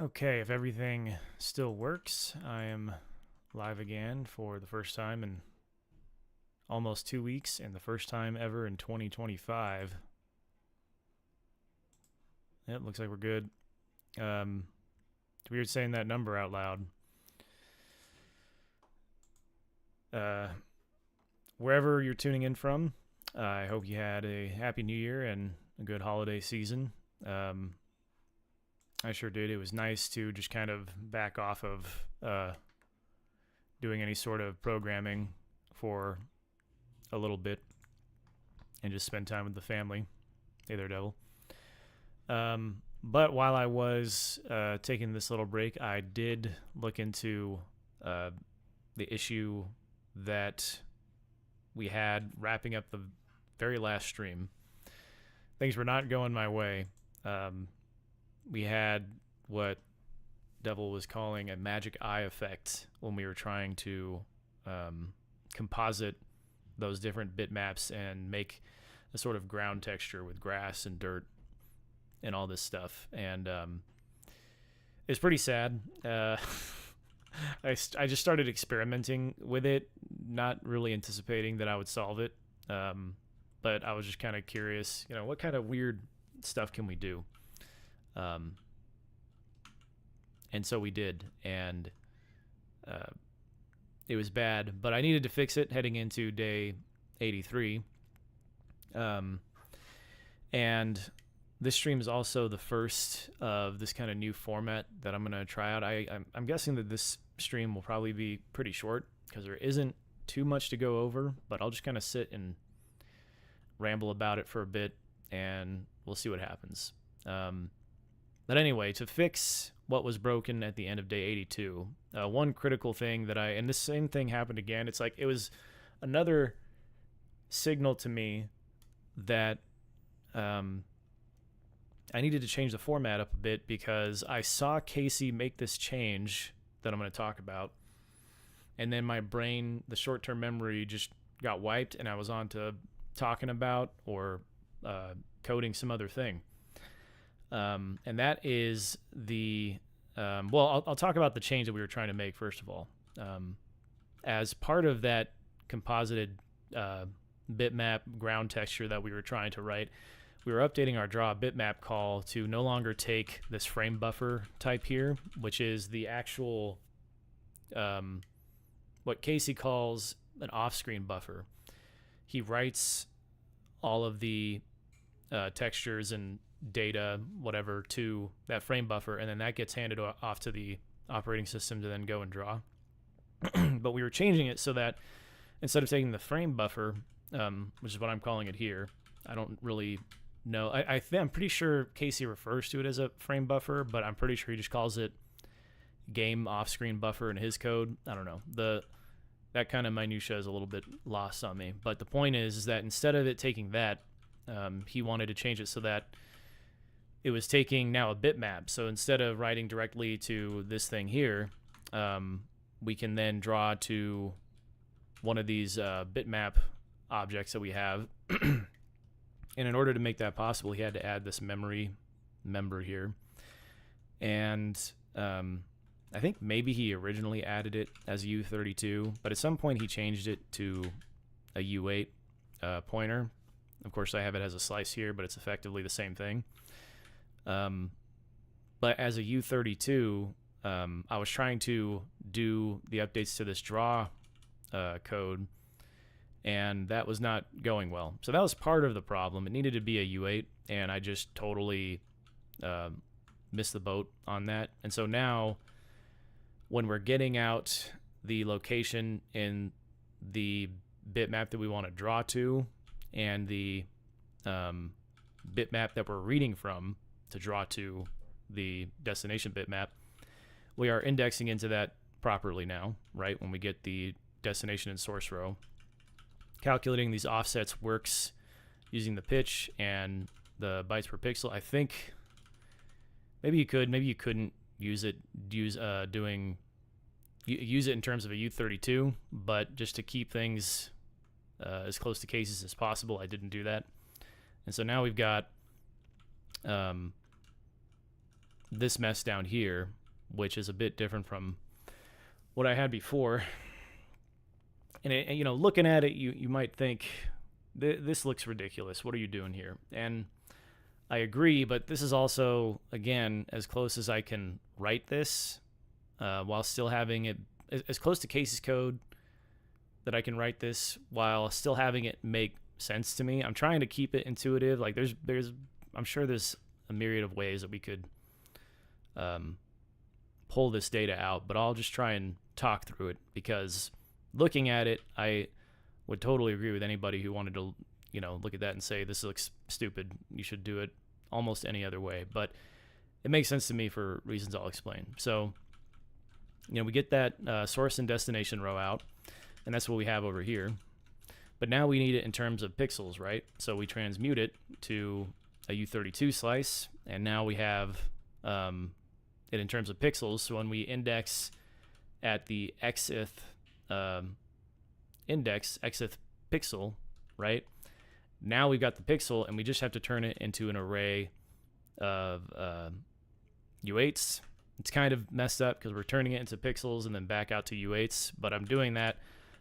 Okay, if everything still works, I am live again for the first time in almost 2 weeks and the first time ever in 2025. Yep, looks like we're good. It's weird saying that number out loud. Wherever you're tuning in from, I hope you had a happy new year and a good holiday season. I sure did. It was nice to just kind of back off of doing any sort of programming for a little bit and just spend time with the family. Hey there, devil. But while I was taking this little break, I did look into the issue that we had wrapping up the very last stream. Things were not going my way. We had what Devil was calling a magic eye effect when we were trying to composite those different bitmaps and make a sort of ground texture with grass and dirt and all this stuff. And it's pretty sad. I just started experimenting with it, not really anticipating that I would solve it. But I was just kind of curious, what kind of weird stuff can we do? And so we did, and it was bad, but I needed to fix it heading into day 83. And this stream is also the first of this kind of new format that I'm going to try out. I'm guessing that this stream will probably be pretty short because there isn't too much to go over, but I'll just kind of sit and ramble about it for a bit, and we'll see what happens. But anyway, to fix what was broken at the end of day 82, one critical thing that and this same thing happened again. It's like it was another signal to me that I needed to change the format up a bit because I saw Casey make this change that I'm going to talk about. And then my brain, the short-term memory just got wiped and I was on to talking about or coding some other thing. And that is I'll talk about the change that we were trying to make first of all. As part of that composited bitmap ground texture that we were trying to write, we were updating our draw bitmap call to no longer take this frame buffer type here, which is the actual, what Casey calls an off-screen buffer. He writes all of the textures and data, whatever, to that frame buffer, and then that gets handed off to the operating system to then go and draw. But we were changing it so that instead of taking the frame buffer, which is what I'm calling it here, I don't really know. I'm pretty sure Casey refers to it as a frame buffer, but I'm pretty sure he just calls it game off-screen buffer in his code. I don't know. That kind of minutia is a little bit lost on me. But the point is that instead of it taking that, he wanted to change it so that it was taking now a bitmap. So instead of writing directly to this thing here, we can then draw to one of these bitmap objects that we have. And in order to make that possible, he had to add this memory member here. And I think maybe he originally added it as a U32, but at some point he changed it to a U8 pointer. Of course, I have it as a slice here, but it's effectively the same thing. But as a U32, I was trying to do the updates to this draw code, and that was not going well. So that was part of the problem. It needed to be a U8, and I just totally missed the boat on that. And so now, when we're getting out the location in the bitmap that we want to draw to, and the bitmap that we're reading from to draw to the destination bitmap, we are indexing into that properly now, right? When we get the destination and source row. Calculating these offsets works using the pitch and the bytes per pixel. I think maybe you could, maybe you couldn't use it in terms of a U32, but just to keep things as close to cases as possible, I didn't do that. And so now we've got this mess down here, which is a bit different from what I had before. And you know, looking at it, you might think this looks ridiculous. What are you doing here? And I agree, but this is also, again, as close as I can write this, while still having it as close to Casey's code that I can write this while still having it make sense to me. I'm trying to keep it intuitive. Like I'm sure there's a myriad of ways that we could pull this data out, but I'll just try and talk through it, because looking at it, I would totally agree with anybody who wanted to, you know, look at that and say, this looks stupid, you should do it almost any other way. But it makes sense to me for reasons I'll explain. So, you know, we get that source and destination row out, and that's what we have over here. But now we need it in terms of pixels, right? So we transmute it to a U32 slice, and now we have it in terms of pixels. So when we index at the xth xth pixel, right? Now we've got the pixel, and we just have to turn it into an array of U8s. It's kind of messed up because we're turning it into pixels and then back out to U8s, but I'm doing that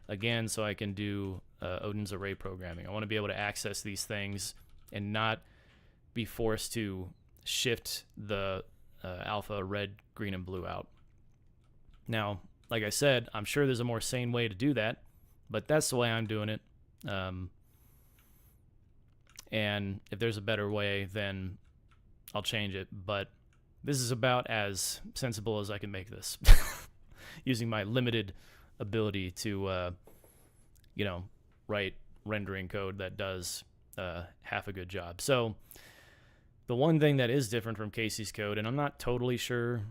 again so I can do Odin's array programming. I want to be able to access these things and not be forced to shift the alpha red, green, and blue out. Now, like I said, I'm sure there's a more sane way to do that, but that's the way I'm doing it. And if there's a better way, then I'll change it. But this is about as sensible as I can make this, using my limited ability to, you know, write rendering code that does half a good job. So the one thing that is different from Casey's code, and I'm not totally sure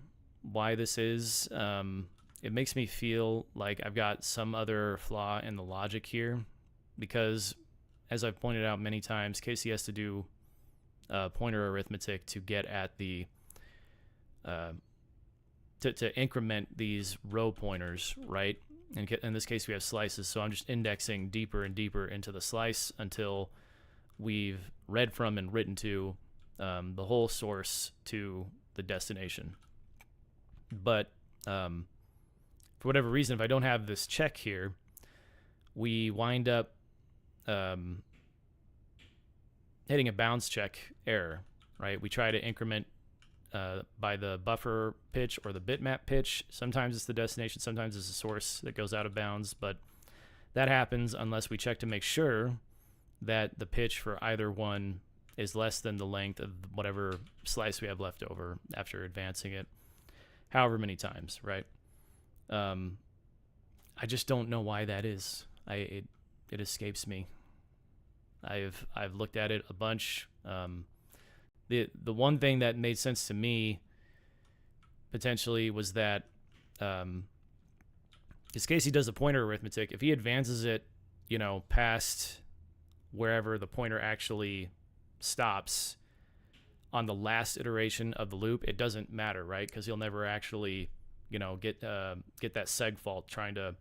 why this is, it makes me feel like I've got some other flaw in the logic here, because as I've pointed out many times, Casey has to do pointer arithmetic to get at the to increment these row pointers, right? In this case, we have slices, so I'm just indexing deeper and deeper into the slice until we've read from and written to the whole source to the destination. But for whatever reason, if I don't have this check here, we wind up hitting a bounds check error, right? We try to increment by the buffer pitch or the bitmap pitch. Sometimes it's the destination, sometimes it's the source that goes out of bounds, but that happens unless we check to make sure that the pitch for either one is less than the length of whatever slice we have left over after advancing it however many times, right? I just don't know why that is. It escapes me. I've looked at it a bunch. The one thing that made sense to me potentially was that because Casey does the pointer arithmetic, if he advances it, you know, past wherever the pointer actually stops on the last iteration of the loop, it doesn't matter, right? Because he'll never actually, you know, get that seg fault trying to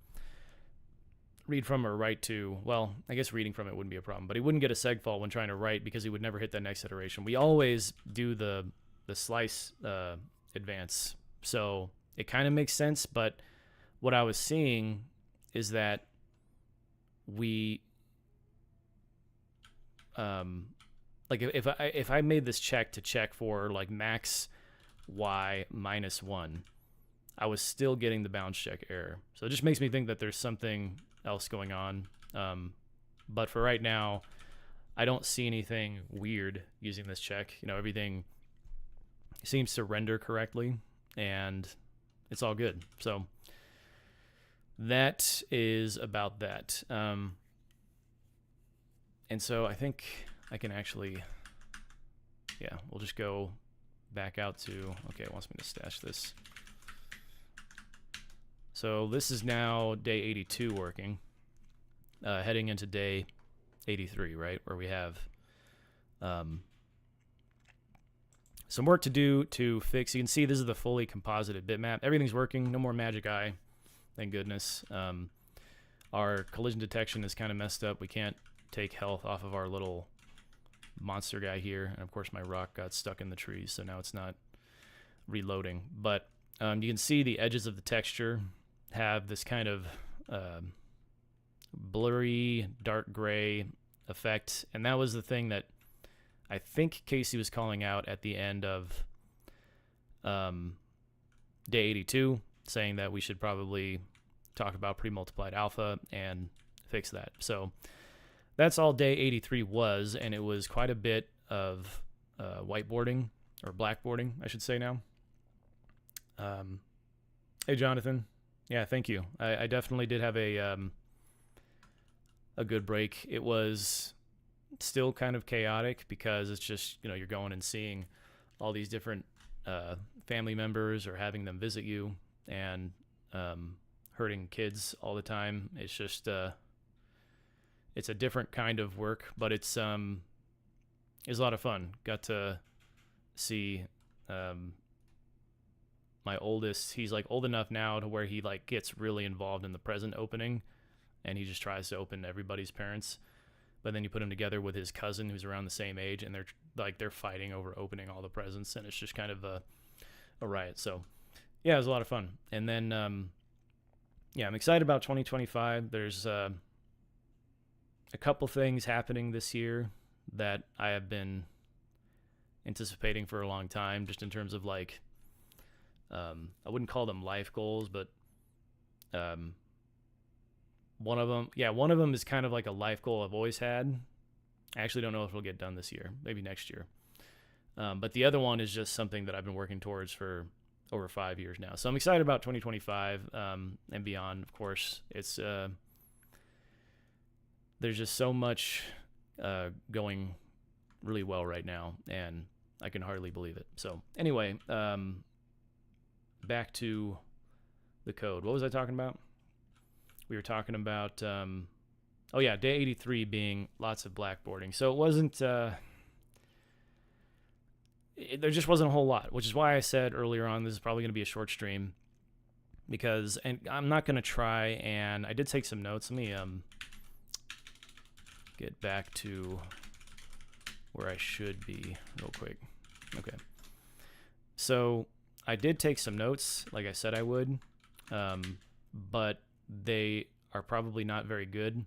read from or write to. Well, I guess reading from it wouldn't be a problem, but he wouldn't get a seg fault when trying to write because he would never hit that next iteration. We always do the slice advance, so it kind of makes sense. But what I was seeing is that we like if I made this check to check for like max y minus 1, I was still getting the bounds check error. So it just makes me think that there's something else going on. But for right now, I don't see anything weird using this check. You know, everything seems to render correctly, and it's all good. So that is about that. And so I think I can actually, yeah, we'll just go back out to, okay, it wants me to stash this. So this is now day 82 working, heading into day 83, right, where we have some work to do to fix. You can see this is the fully composited bitmap. Everything's working, no more magic eye, thank goodness. Our collision detection is kind of messed up. We can't take health off of our little monster guy here, and of course my rock got stuck in the trees, so now it's not reloading. But you can see the edges of the texture have this kind of blurry, dark gray effect. And that was the thing that I think Casey was calling out at the end of day 82, saying that we should probably talk about Premultiplied Alpha and fix that. So that's all day 83 was, and it was quite a bit of whiteboarding, or blackboarding, I should say now. Hey, Jonathan. Yeah, thank you. I definitely did have a good break. It was still kind of chaotic because it's just, you're going and seeing all these different family members or having them visit you, and hurting kids all the time. It's just it's a different kind of work, but it's a lot of fun. Got to see my oldest. He's like old enough now to where he like gets really involved in the present opening, and he just tries to open everybody's parents. But then you put him together with his cousin who's around the same age, and they're fighting over opening all the presents, and it's just kind of a riot. So yeah, it was a lot of fun. And then I'm excited about 2025. There's a couple things happening this year that I have been anticipating for a long time, just in terms of like I wouldn't call them life goals, but one of them is kind of like a life goal I've always had. I actually don't know if it'll get done this year, maybe next year. But the other one is just something that I've been working towards for over 5 years now. So I'm excited about 2025 and beyond. Of course, it's there's just so much going really well right now, and I can hardly believe it. So anyway, back to the code. What was I talking about? We were talking about, day 83 being lots of blackboarding. So it wasn't, there just wasn't a whole lot, which is why I said earlier on, this is probably going to be a short stream, because, and I'm not going to try, and I did take some notes. Let me get back to where I should be real quick. Okay. So I did take some notes, like I said I would, but they are probably not very good.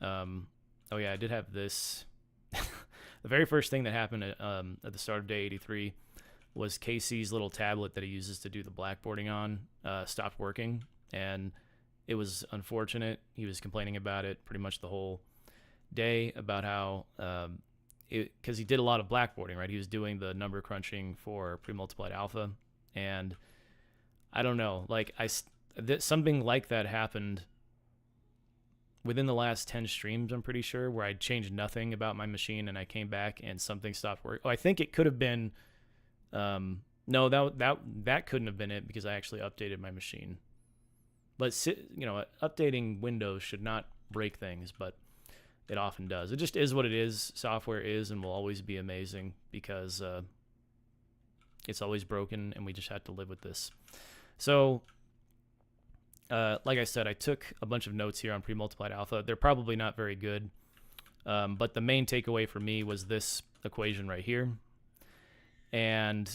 I did have this. The very first thing that happened at the start of day 83 was Casey's little tablet that he uses to do the blackboarding on stopped working, and it was unfortunate. He was complaining about it pretty much the whole day, about how because he did a lot of blackboarding, right? He was doing the number crunching for Premultiplied Alpha, and I don't know, like something like that happened within the last 10 streams, I'm pretty sure, where I changed nothing about my machine and I came back and something stopped working. Oh, I think it could have been, no, that couldn't have been it, because I actually updated my machine. But, updating Windows should not break things, but it often does. It just is what it is. Software is and will always be amazing, because it's always broken, and we just have to live with this. So, like I said, I took a bunch of notes here on Premultiplied Alpha. They're probably not very good, but the main takeaway for me was this equation right here. And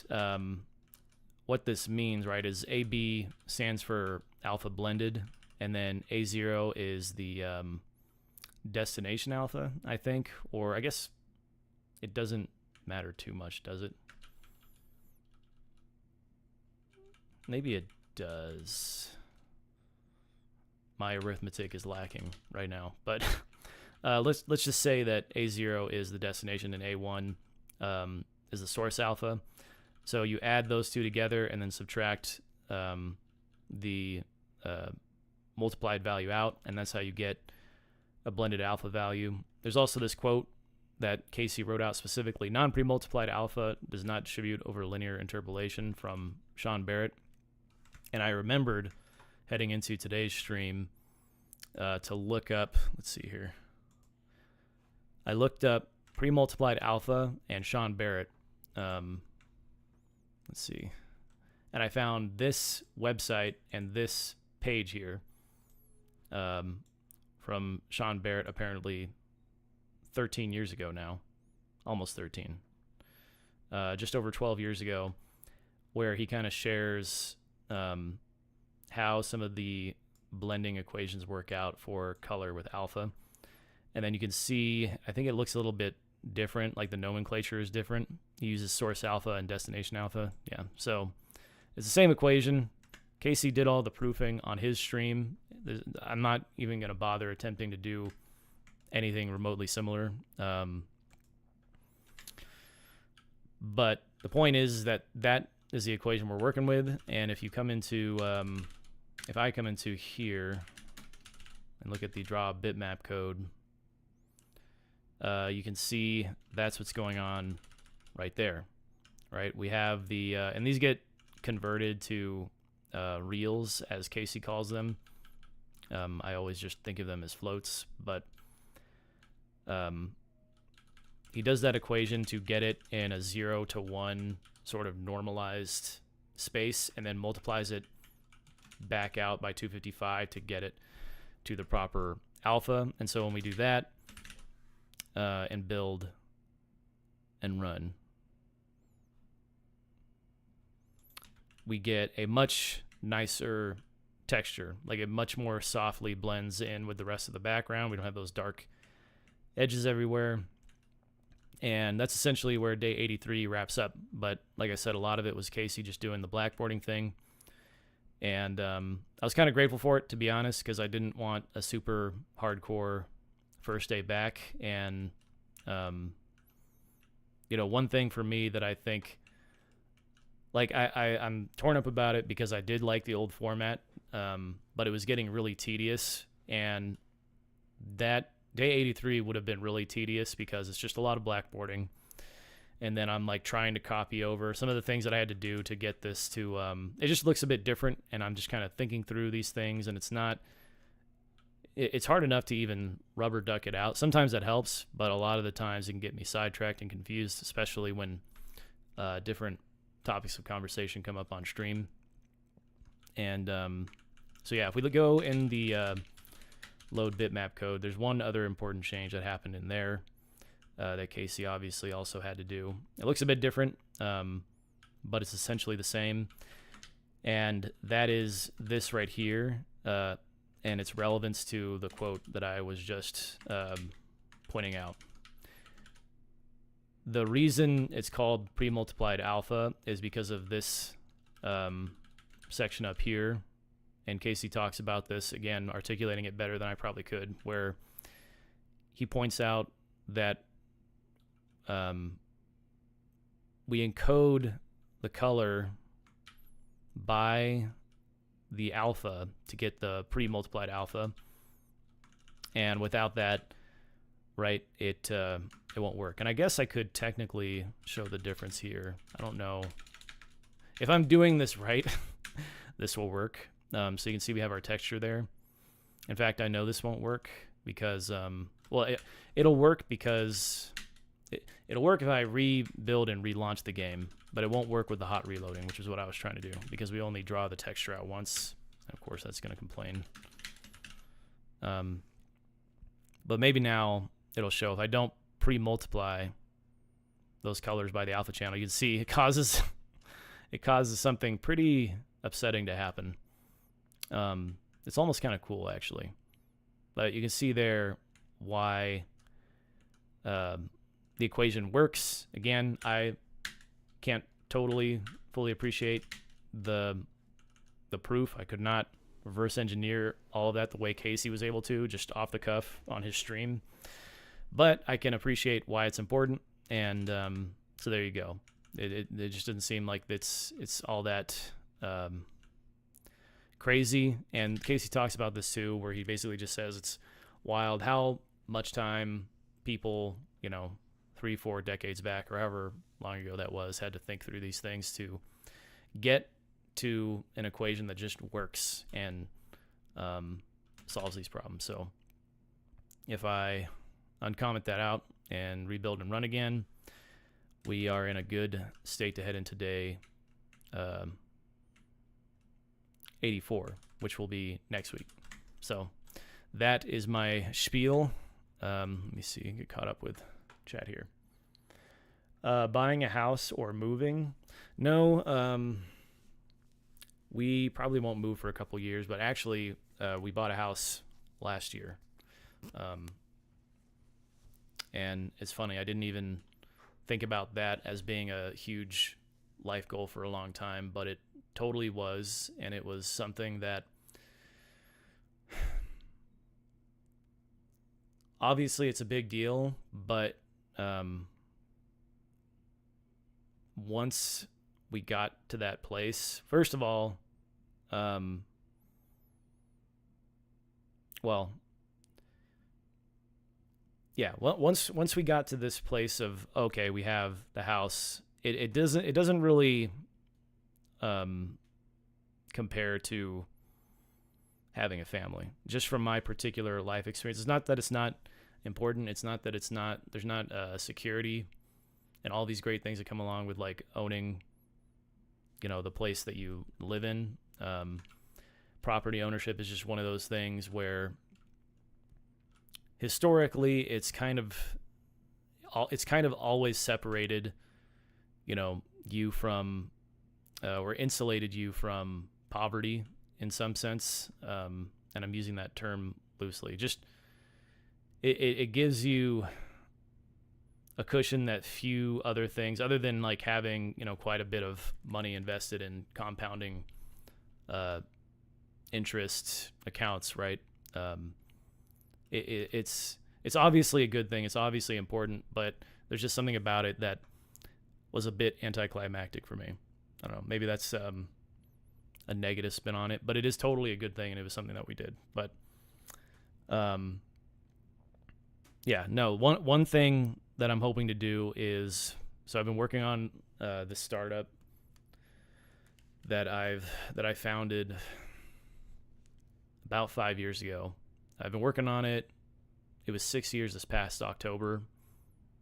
what this means, right, is AB stands for alpha blended, and then A0 is the destination alpha, I think. Or I guess it doesn't matter too much, does it? Maybe it does. My arithmetic is lacking right now, but let's just say that A0 is the destination and A1 is the source alpha. So you add those two together and then subtract the multiplied value out, and that's how you get a blended alpha value. There's also this quote that Casey wrote out specifically: non-premultiplied alpha does not distribute over linear interpolation, from Sean Barrett. And I remembered heading into today's stream to look up, let's see here. I looked up Premultiplied Alpha and Sean Barrett. Let's see. And I found this website and this page here from Sean Barrett, apparently 13 years ago now, almost 13, just over 12 years ago, where he kind of shares how some of the blending equations work out for color with alpha. And then you can see, I think it looks a little bit different, like the nomenclature is different. He uses source alpha and destination alpha. Yeah, so it's the same equation. Casey did all the proofing on his stream. I'm not even going to bother attempting to do anything remotely similar. But the point is that is the equation we're working with. And if you come into, if I come into here and look at the draw bitmap code, you can see that's what's going on right there, right? We have the, and these get converted to reels, as Casey calls them. I always just think of them as floats, but he does that equation to get it in a 0 to 1 sort of normalized space, and then multiplies it back out by 255 to get it to the proper alpha. And so when we do that and build and run, we get a much nicer texture. Like, it much more softly blends in with the rest of the background. We don't have those dark edges everywhere. And that's essentially where day 83 wraps up. But like I said, a lot of it was Casey just doing the blackboarding thing. And I was kind of grateful for it, to be honest, because I didn't want a super hardcore first day back. And, you know, one thing for me that I think, like, I'm torn up about it because I did like the old format, but it was getting really tedious. And that day 83 would have been really tedious because it's just a lot of blackboarding. And then I'm like trying to copy over some of the things that I had to do to get this to, it just looks a bit different. And I'm just kind of thinking through these things, and it's hard enough to even rubber duck it out. Sometimes that helps, but a lot of the times it can get me sidetracked and confused, especially when different topics of conversation come up on stream. And so yeah, if we go in the load bitmap code, there's one other important change that happened in there that Casey obviously also had to do. It looks a bit different, but it's essentially the same. And that is this right here, and its relevance to the quote that I was just pointing out. The reason it's called Premultiplied alpha is because of this section up here. And Casey talks about this, again, articulating it better than I probably could, where he points out that we encode the color by the alpha to get the pre-multiplied alpha. And without that, right, it won't work. And I guess I could technically show the difference here. I don't know. If I'm doing this right, this will work. So you can see we have our texture there. In fact, I know this won't work because, well, it'll work because it'll work if I rebuild and relaunch the game, but it won't work with the hot reloading, which is what I was trying to do, because we only draw the texture out once. Of course, that's going to complain. But maybe now it'll show. If I don't pre-multiply those colors by the alpha channel, you can see it causes something pretty upsetting to happen. It's almost kind of cool, actually. But you can see there why the equation works. Again, I can't totally fully appreciate the proof. I could not reverse engineer all of that the way Casey was able to, just off the cuff on his stream. But I can appreciate why it's important, and so there you go. It just doesn't seem like it's all that crazy. And Casey talks about this too, where he basically just says it's wild how much time people, 3-4 decades back, or however long ago that was, had to think through these things to get to an equation that just works and solves these problems. So if I uncomment that out and rebuild and run again, we are in a good state to head into day 84, which will be next week. So that is my spiel. Let me see, get caught up with chat here. Buying a house or moving? No, We probably won't move for a couple years, but actually, we bought a house last year. And it's funny, I didn't even think about that as being a huge life goal for a long time, but it totally was. And it was something that obviously it's a big deal, but once we got to that place, first of all, well, yeah, once we got to this place of, okay, we have the house, it doesn't really compare to having a family. Just from my particular life experience, it's not that it's not important, it's not that there's not security and all these great things that come along with like owning, the place that you live in. Property ownership is just one of those things where historically it's kind of always separated, you from, or insulated you from poverty in some sense. And I'm using that term loosely. Just, it gives you a cushion that few other things, other than like having, quite a bit of money invested in compounding interest accounts, right? It's obviously a good thing. It's obviously important, but there's just something about it that was a bit anticlimactic for me. I don't know. Maybe that's a negative spin on it, but it is totally a good thing, and it was something that we did. But yeah, no. One thing that I'm hoping to do is, so I've been working on this startup that I founded about 5 years ago. I've been working on it. It was 6 years this past October.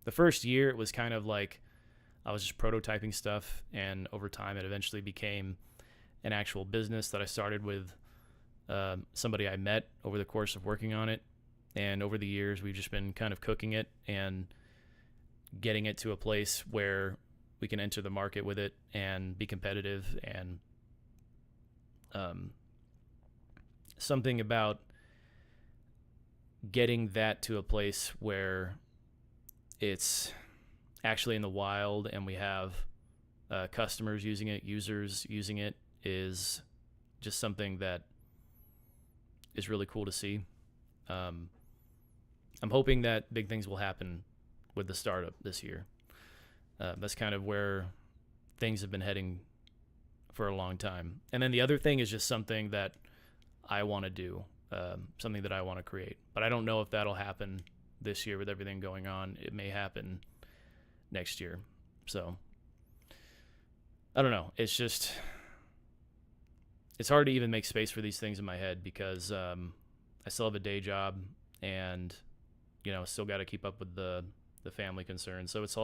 The first year, it was kind of like I was just prototyping stuff, and over time, it eventually became an actual business that I started with somebody I met over the course of working on it. And over the years, we've just been kind of cooking it and getting it to a place where we can enter the market with it and be competitive. And something about getting that to a place where it's actually in the wild and we have customers using it, users using it, is just something that is really cool to see. I'm hoping that big things will happen with the startup this year. That's kind of where things have been heading for a long time. And then the other thing is just something that I want to do, something that I want to create. But I don't know if that'll happen this year with everything going on. It may happen next year. So I don't know. It's just, it's hard to even make space for these things in my head because I still have a day job and, still got to keep up with the family concerns. So it's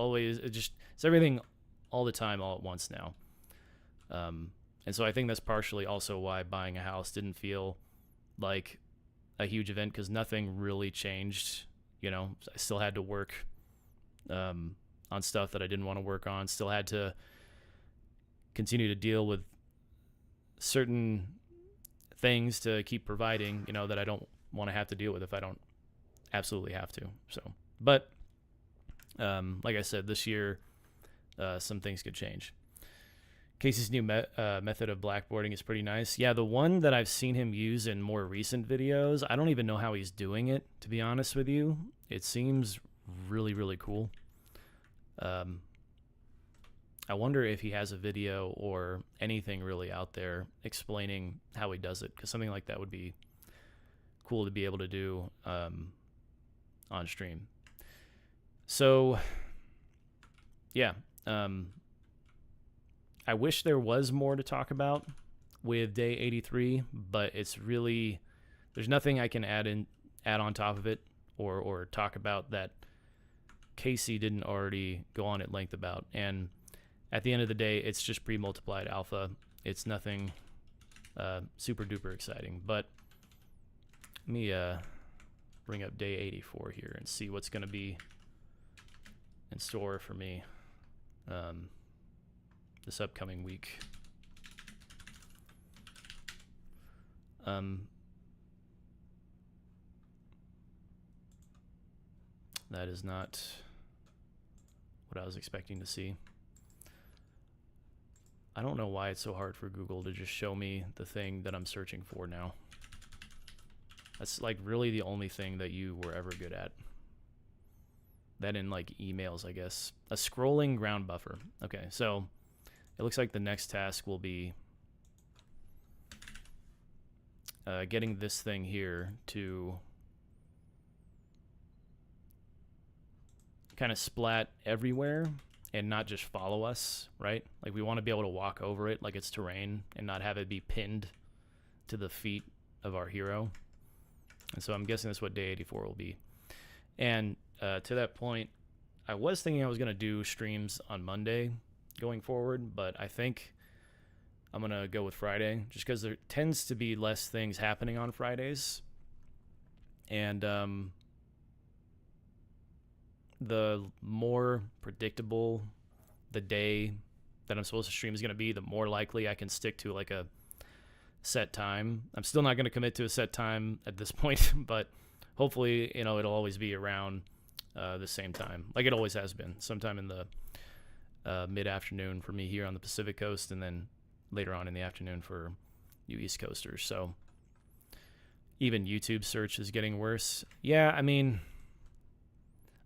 everything all the time, all at once now. And so I think that's partially also why buying a house didn't feel like a huge event, because nothing really changed. I still had to work on stuff that I didn't want to work on, still had to continue to deal with certain things to keep providing, that I don't want to have to deal with if I don't absolutely have to. So, but like I said, this year, some things could change. Casey's new method of blackboarding is pretty nice. Yeah, the one that I've seen him use in more recent videos, I don't even know how he's doing it, to be honest with you. It seems really, really cool. I wonder if he has a video or anything really out there explaining how he does it, because something like that would be cool to be able to do on stream. So, yeah. I wish there was more to talk about with day 83, but it's really, there's nothing I can add on top of it or talk about that Casey didn't already go on at length about. And at the end of the day, it's just Premultiplied alpha. It's nothing super duper exciting. But let me bring up day 84 here and see what's going to be in store for me this upcoming week. That is not what I was expecting to see. I don't know why it's so hard for Google to just show me the thing that I'm searching for now. That's like really the only thing that you were ever good at. That in like emails, I guess. A scrolling ground buffer. Okay, so it looks like the next task will be getting this thing here to kind of splat everywhere and not just follow us, right? Like we want to be able to walk over it like it's terrain and not have it be pinned to the feet of our hero. And so I'm guessing that's what day 84 will be. And to that point, I was thinking I was going to do streams on Monday going forward, but I think I'm going to go with Friday just because there tends to be less things happening on Fridays. And the more predictable the day that I'm supposed to stream is going to be, the more likely I can stick to like a set time. I'm still not going to commit to a set time at this point, but hopefully, you know, it'll always be around the same time, like it always has been, sometime in the mid-afternoon for me here on the Pacific Coast, and then later on in the afternoon for you East Coasters. So even YouTube search is getting worse. Yeah, I mean,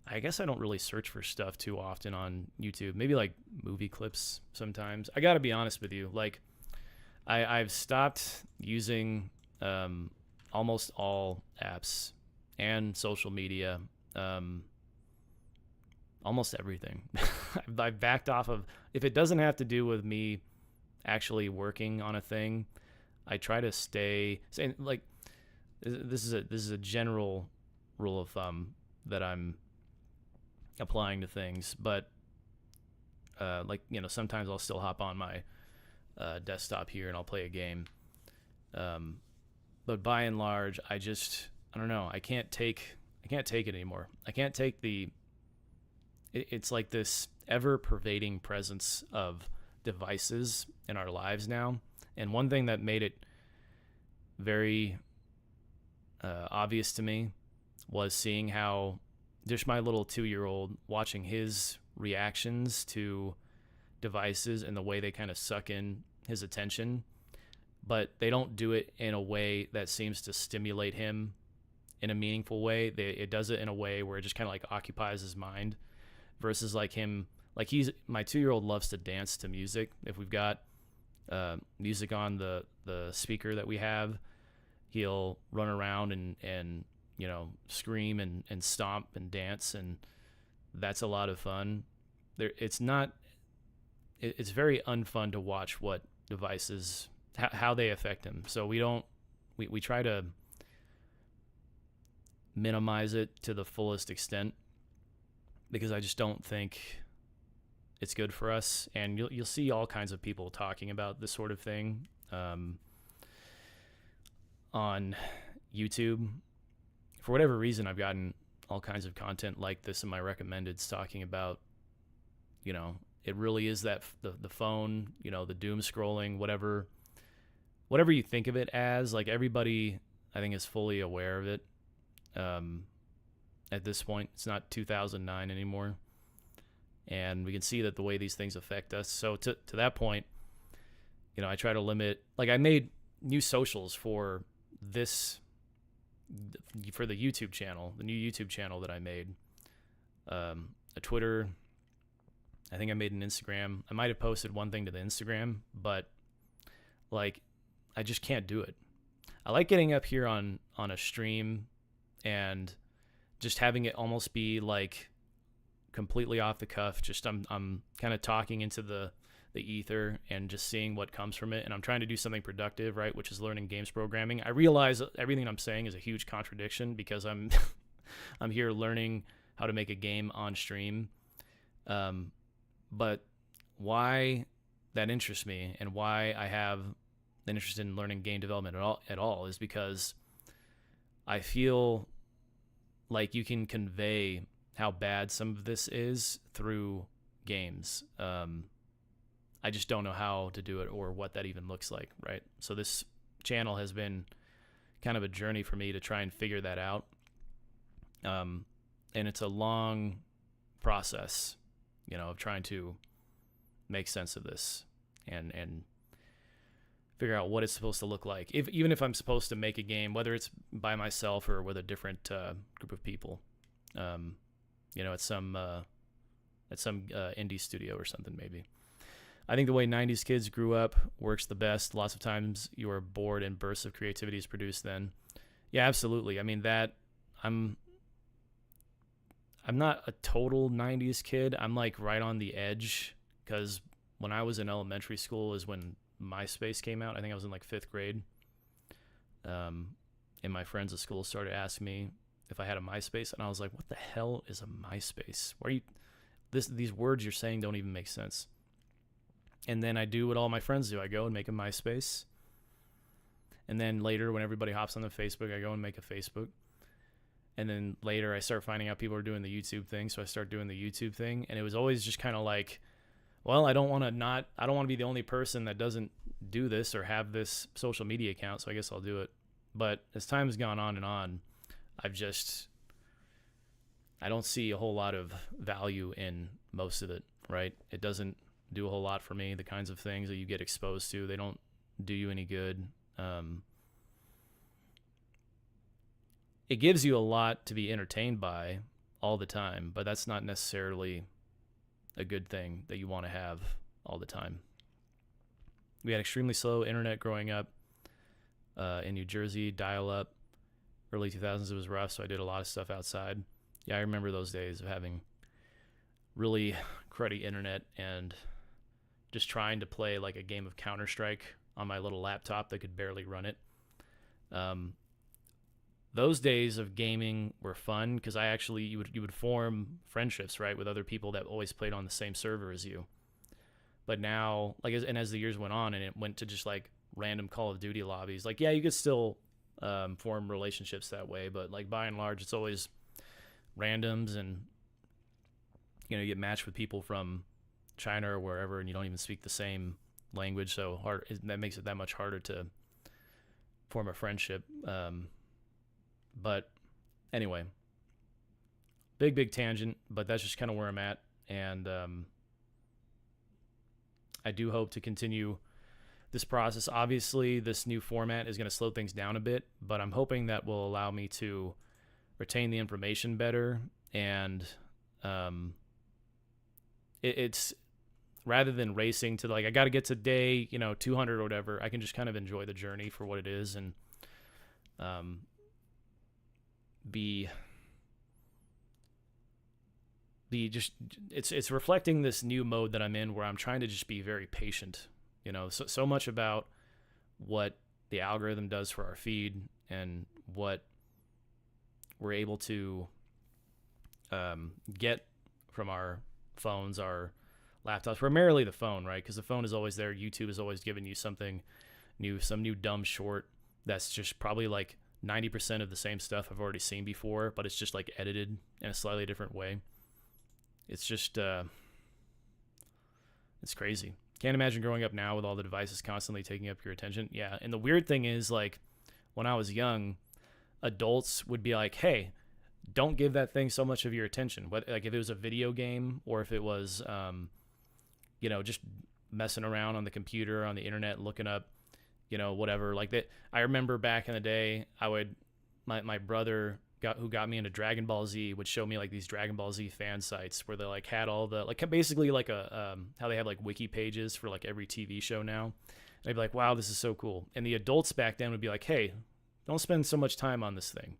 I guess I don't really search for stuff too often on YouTube. Maybe like movie clips sometimes. I got to be honest with you. Like, I've stopped using almost all apps and social media, almost everything. I've backed off of, if it doesn't have to do with me actually working on a thing, I try to stay, saying like, this is a general rule of thumb that I'm applying to things, but like, you know, sometimes I'll still hop on my desktop here and I'll play a game, but by and large I don't know, I can't take it anymore. I can't take it's like this ever pervading presence of devices in our lives now. And one thing that made it very obvious to me was seeing how just my little 2-year-old, watching his reactions to devices and the way they kind of suck in his attention, but they don't do it in a way that seems to stimulate him in a meaningful way. It does it in a way where it just kind of like occupies his mind, versus like him, like my 2-year-old loves to dance to music. If we've got music on the speaker that we have, he'll run around and you know, scream and stomp and dance, and that's a lot of fun. It's very unfun to watch what devices, how they affect him. So we try to minimize it to the fullest extent, because I just don't think it's good for us. And you'll see all kinds of people talking about this sort of thing on YouTube. For whatever reason, I've gotten all kinds of content like this in my recommendeds talking about, you know, it really is that the phone, you know, the doom scrolling, whatever you think of it as. Like, everybody, I think, is fully aware of it. At this point, it's not 2009 anymore, and we can see that the way these things affect us. So to that point, you know, I try to limit. Like, I made new socials for the YouTube channel, the new YouTube channel that I made, a Twitter. I think I made an Instagram. I might have posted one thing to the Instagram, but like, I just can't do it. I like getting up here on a stream and just having it almost be like completely off the cuff. Just I'm kind of talking into the ether and just seeing what comes from it. And I'm trying to do something productive, right? Which is learning games programming. I realize everything I'm saying is a huge contradiction, because I'm here learning how to make a game on stream. But why that interests me and why I have an interest in learning game development at all is because I feel like you can convey how bad some of this is through games. I just don't know how to do it or what that even looks like, right? So this channel has been kind of a journey for me to try and figure that out. And it's a long process, of trying to make sense of this and figure out what it's supposed to look like. Even if I'm supposed to make a game, whether it's by myself or with a different group of people, at some indie studio or something, maybe. I think the way 90s kids grew up works the best. Lots of times you are bored and bursts of creativity is produced then. Yeah, absolutely. I mean, I'm not a total 90s kid. I'm like right on the edge, because when I was in elementary school is when MySpace came out. I think I was in like 5th grade. And my friends at school started asking me if I had a MySpace, and I was like, what the hell is a MySpace? These words you're saying don't even make sense. And then I do what all my friends do. I go and make a MySpace. And then later, when everybody hops on the Facebook, I go and make a Facebook. And then later I start finding out people are doing the YouTube thing. So I start doing the YouTube thing. And it was always just kind of like, well, I don't want to be the only person that doesn't do this or have this social media account. So I guess I'll do it. But as time has gone on and on, I don't see a whole lot of value in most of it, right? It doesn't do a whole lot for me. The kinds of things that you get exposed to, they don't do you any good. It gives you a lot to be entertained by all the time, but that's not necessarily a good thing that you want to have all the time. We had extremely slow internet growing up in New Jersey, dial-up. Early 2000s, it was rough, so I did a lot of stuff outside. Yeah, I remember those days of having really cruddy internet and just trying to play like a game of Counter-Strike on my little laptop that could barely run it. Those days of gaming were fun because you would form friendships, right, with other people that always played on the same server as you. But now, as the years went on and it went to just like random Call of Duty lobbies, like, yeah, you could still form relationships that way, but like by and large, it's always randoms, and you get matched with people from China or wherever, and you don't even speak the same language, so that makes it that much harder to form a friendship. But anyway, big tangent, but that's just kind of where I'm at, and I do hope to continue this process. Obviously, this new format is going to slow things down a bit, but I'm hoping that will allow me to retain the information better, and it's rather than racing to like I got to get to day 200 or whatever, I can just kind of enjoy the journey for what it is, and it's reflecting this new mode that I'm in, where I'm trying to just be very patient. So much about what the algorithm does for our feed and what we're able to get from our phones, our laptops, primarily the phone, right? Because the phone is always there. YouTube is always giving you something new, some new dumb short that's just probably like 90% of the same stuff I've already seen before, but it's just like edited in a slightly different way. It's just, it's crazy. Can't imagine growing up now with all the devices constantly taking up your attention. Yeah, and the weird thing is, like, when I was young, adults would be like, hey, don't give that thing so much of your attention. Like if it was a video game or if it was, just messing around on the computer, on the internet, looking up, whatever like that. I remember back in the day, my brother who got me into Dragon Ball Z would show me like these Dragon Ball Z fan sites where they like had all the like basically like a how they have like wiki pages for like every TV show now. And I'd be like, wow, this is so cool. And the adults back then would be like, hey, don't spend so much time on this thing.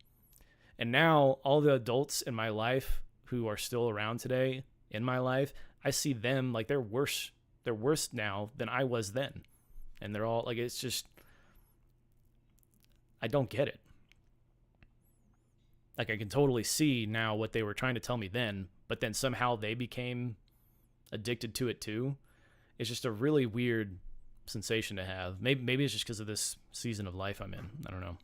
And now all the adults in my life who are still around today in my life, I see them like they're worse now than I was then. And they're all like, it's just, I don't get it. Like I can totally see now what they were trying to tell me then, but then somehow they became addicted to it too. It's just a really weird sensation to have. Maybe it's just because of this season of life I'm in. I don't know.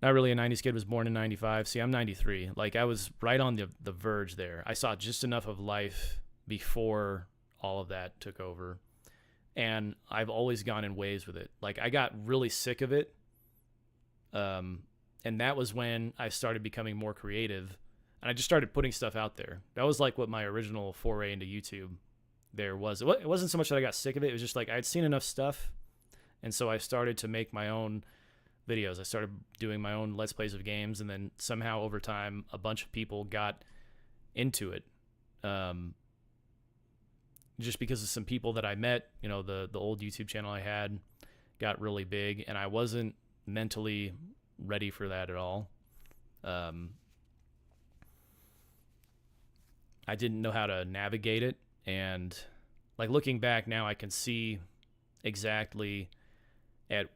Not really a 90s kid, was born in 95. See, I'm 93. Like I was right on the verge there. I saw just enough of life before all of that took over. And I've always gone in waves with it. Like I got really sick of it And that was when I started becoming more creative, and I just started putting stuff out there. That was like what my original foray into YouTube there was. It wasn't so much that I got sick of it. It was just like I'd seen enough stuff, and so I started to make my own videos. I started doing my own Let's Plays of games, and then somehow over time, a bunch of people got into it. Just because of some people that I met, you know, the old YouTube channel I had got really big, and I wasn't mentally ready for that at all. I didn't know how to navigate it, and like looking back now, I can see exactly at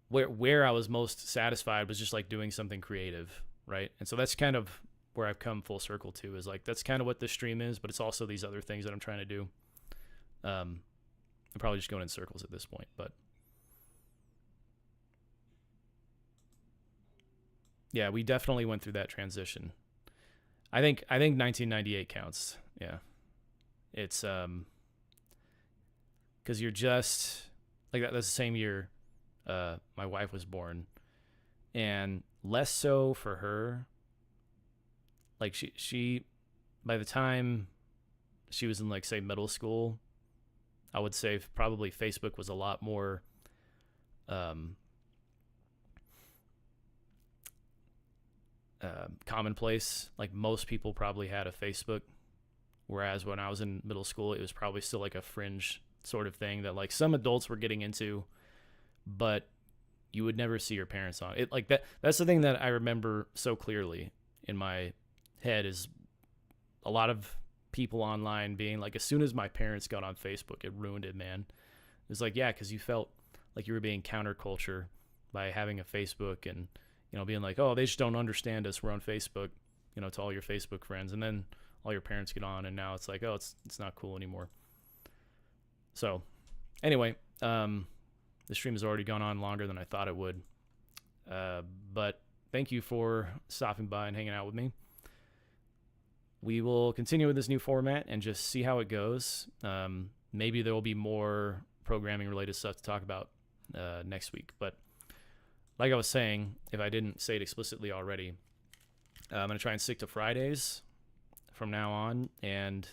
where I was most satisfied was just like doing something creative, right? And so that's kind of where I've come full circle to, is like that's kind of what this stream is, but it's also these other things that I'm trying to do. I'm probably just going in circles at this point, but yeah, we definitely went through that transition. I think 1998 counts. Yeah. It's because you're just like that's the same year my wife was born, and less so for her. Like she by the time she was in like say middle school, I would say probably Facebook was a lot more commonplace. Like most people probably had a Facebook, whereas when I was in middle school, it was probably still like a fringe sort of thing that like some adults were getting into, but you would never see your parents on it. Like that's the thing that I remember so clearly in my head, is a lot of people online being like, as soon as my parents got on Facebook, it ruined it, man. It's like, yeah, because you felt like you were being counterculture by having a Facebook, and you know, being like, oh, they just don't understand us, we're on Facebook, you know, to all your Facebook friends, and then all your parents get on, and now it's like, oh, it's not cool anymore. So anyway, the stream has already gone on longer than I thought it would, but thank you for stopping by and hanging out with me. We will continue with this new format and just see how it goes. Maybe there will be more programming related stuff to talk about next week. But like I was saying, if I didn't say it explicitly already, I'm going to try and stick to Fridays from now on. And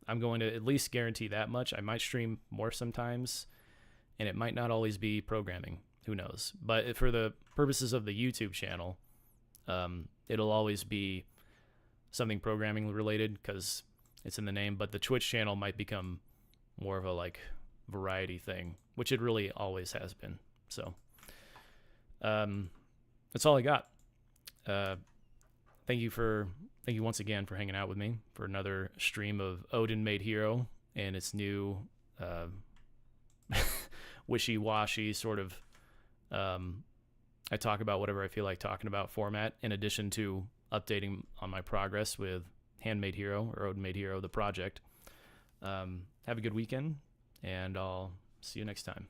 I'm going to at least guarantee that much. I might stream more sometimes, and it might not always be programming. Who knows? But for the purposes of the YouTube channel, it'll always be something programming related because it's in the name, but the Twitch channel might become more of a like variety thing, which it really always has been. So that's all I got. Thank you once again for hanging out with me for another stream of Odinmade Hero and its new wishy-washy sort of I talk about whatever I feel like talking about format, in addition to updating on my progress with Handmade Hero or Odinmade Hero, the project. Have a good weekend, and I'll see you next time.